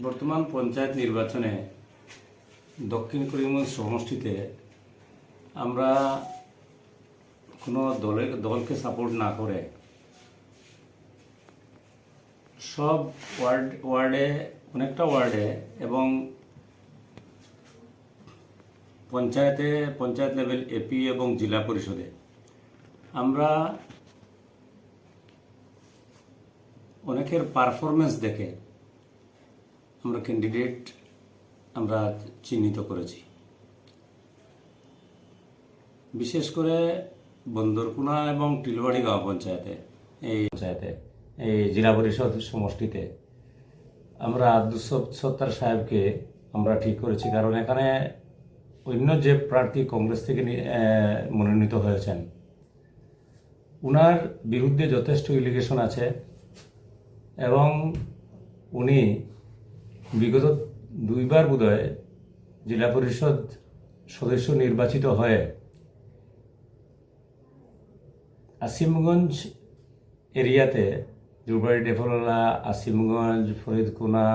বর্তমান পঞ্চায়েত নির্বাচনে দক্ষিণ করিমগঞ্জ সমষ্টিতে আমরা কোনো দলকে সাপোর্ট না করে সব ওয়ার্ডে অনেকটা ওয়ার্ডে এবং পঞ্চায়েত লেভেল এপি এবং জেলা পরিষদে আমরা অনেকের পারফরমেন্স দেখে আমরা ক্যান্ডিডেট আমরা চিহ্নিত করেছি। বিশেষ করে বন্দরকুনা এবং টিলবাড়ি গাঁও পঞ্চায়েতে এই জেলা পরিষদ সমষ্টিতে আমরা আব্দুল সত্তার সাহেবকে আমরা ঠিক করেছি, কারণ এখানে অন্য যে প্রার্থী কংগ্রেস থেকে মনোনীত হয়েছেন উনার বিরুদ্ধে যথেষ্ট এলিগেশন আছে এবং উনি বিগত দুইবার বোধহয় জেলা পরিষদ সদস্য নির্বাচিত হয়ে আসিমগঞ্জ এরিয়াতে জুরবাড়ি ডেফলা, আসিমগঞ্জ, ফরিদকুনা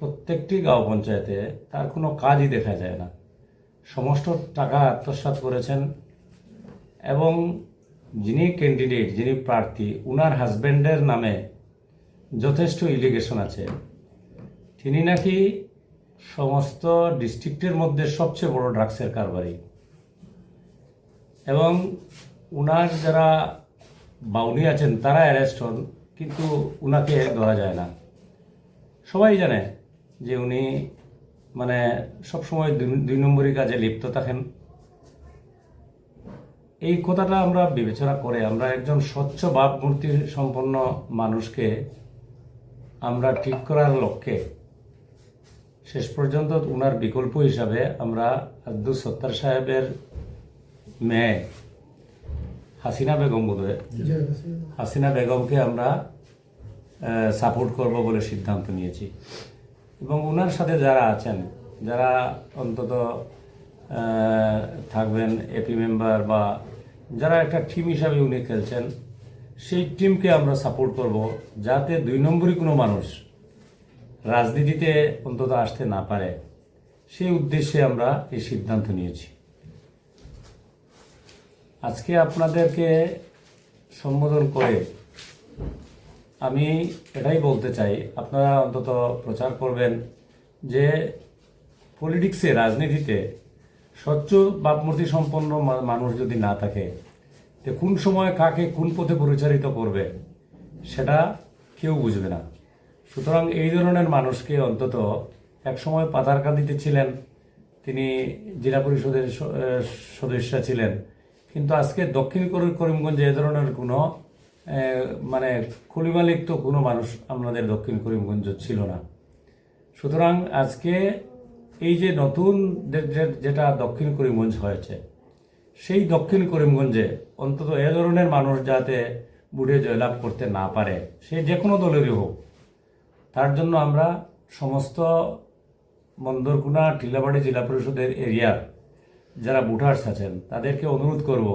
প্রত্যেকটি গাঁও পঞ্চায়েতে তার কোনো কাজই দেখা যায় না। সমস্ত টাকা আত্মসাৎ করেছেন এবং যিনি ক্যান্ডিডেট, যিনি প্রার্থী, উনার হাজব্যান্ডের নামে যথেষ্ট এলিগেশন আছে। তিনি নাকি সমস্ত ডিস্ট্রিক্টের মধ্যে সবচেয়ে বড় ড্রাগসের কারবারি এবং উনার যারা বাউনি আছেন তারা অ্যারেস্ট হন, কিন্তু উনাকে ধরা যায় না। সবাই জানে যে উনি মানে সবসময় দুই নম্বরী কাজে লিপ্ত থাকেন। এই কথাটা আমরা বিবেচনা করে আমরা একজন স্বচ্ছ ভাবমূর্তি সম্পন্ন মানুষকে আমরা ঠিক করার লক্ষ্যে শেষ পর্যন্ত উনার বিকল্প হিসাবে আমরা আব্দুল সত্তার সাহেবের মেয়ে হাসিনা বেগম হাসিনা বেগমকে আমরা সাপোর্ট করব বলে সিদ্ধান্ত নিয়েছি এবং ওনার সাথে যারা আছেন, যারা অন্তত থাকবেন এপি মেম্বার বা যারা একটা টিম হিসাবে উনি খেলছেন, সেই টিমকে আমরা সাপোর্ট করব যাতে দুই নম্বরই কোনো মানুষ রাজনীতিতে অন্তত আসতে না পারে। সেই উদ্দেশ্যে আমরা এই সিদ্ধান্ত নিয়েছি। আজকে আপনাদেরকে সম্বোধন করে আমি এটাই বলতে চাই, আপনারা অন্তত প্রচার করবেন যে পলিটিক্সে, রাজনীতিতে স্বচ্ছ ভাবমূর্তি সম্পন্ন মানুষ যদি না থাকে তো কোন সময় কাকে কোন পথে পরিচালিত করবে সেটা কেউ বুঝবে না। সুতরাং এই ধরনের মানুষকে অন্তত একসময় পাতারকান্দিতে ছিলেন, তিনি জেলা পরিষদের সদস্য ছিলেন, কিন্তু আজকে দক্ষিণ করিমগঞ্জে এ ধরনের কোনো মানে খলিমালিপ্ত কোনো মানুষ আমাদের দক্ষিণ করিমগঞ্জ ছিল না। সুতরাং আজকে এই যে নতুন যেটা দক্ষিণ করিমগঞ্জ হয়েছে, সেই দক্ষিণ করিমগঞ্জে অন্তত এ ধরনের মানুষ যাতে বুড়ে জয়লাভ করতে না পারে, সে যে কোনো দলেরই হোক, তার জন্য আমরা সমস্ত বন্দরকুনা টিলাবাড়ি জেলা পরিষদের এরিয়ার যারা ভোটার্স আছেন তাদেরকে অনুরোধ করব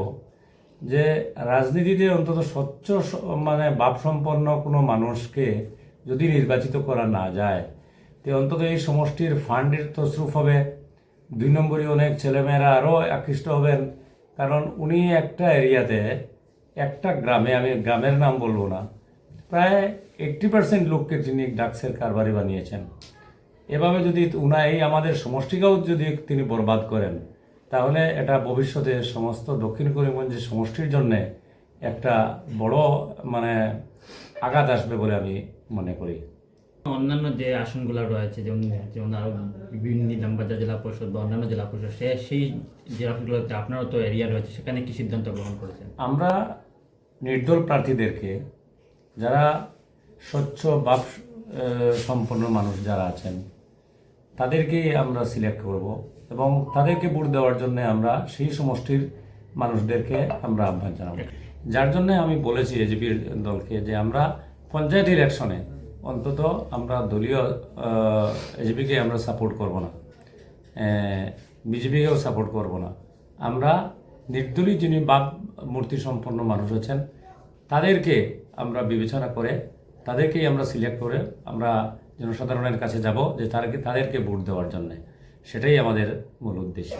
যে রাজনীতিতে অন্তত স্বচ্ছ মানে ভাবসম্পন্ন কোনো মানুষকে যদি নির্বাচিত করা না যায় তো অন্তত এই সমষ্টির ফান্ডের তসরুফ হবে, দুই নম্বরই অনেক ছেলেমেয়েরা আরও আকৃষ্ট হবেন। কারণ উনি একটা এরিয়াতে, একটা গ্রামে, আমি গ্রামের নাম বলবো না, প্রায় 80% লোককে তিনি ড্রাগসের কারবারি বানিয়েছেন। এভাবে যদি এই আমাদের সমষ্টিকেও যদি তিনি বরবাদ করেন তাহলে এটা ভবিষ্যতে সমস্ত দক্ষিণ করিমগঞ্জের সমষ্টির জন্যে একটা বড় মানে আঘাত আসবে বলে আমি মনে করি। অন্যান্য যে আসনগুলো রয়েছে যেমন আরো বিভিন্ন নিজামবাজার জেলা পরিষদ বা অন্যান্য জেলা পরিষদ, সেই জেলাগুলোতে আপনারও তো এরিয়া রয়েছে, সেখানে কি সিদ্ধান্ত গ্রহণ করেছেন? আমরা নির্দল প্রার্থীদেরকে, যারা স্বচ্ছ ভাব সম্পন্ন মানুষ যারা আছেন তাদেরকেই আমরা সিলেক্ট করব এবং তাদেরকে ভোট দেওয়ার জন্য আমরা সেই সমষ্টির মানুষদেরকে আমরা আহ্বান জানাব। যার জন্য আমি বলেছি এজিপির দলকে যে আমরা পঞ্চায়েত ইলেকশনে অন্তত আমরা দলীয় এজিপিকে আমরা সাপোর্ট করব না, বিজেপিকেও সাপোর্ট করব না। আমরা নির্দলীয় যিনি ভাবমূর্তি সম্পন্ন মানুষ আছেন তাদেরকে আমরা বিবেচনা করে তাদেরকেই আমরা সিলেক্ট করে আমরা জনসাধারণের কাছে যাব যে তাদেরকে ভোট দেওয়ার জন্যে। সেটাই আমাদের মূল উদ্দেশ্য।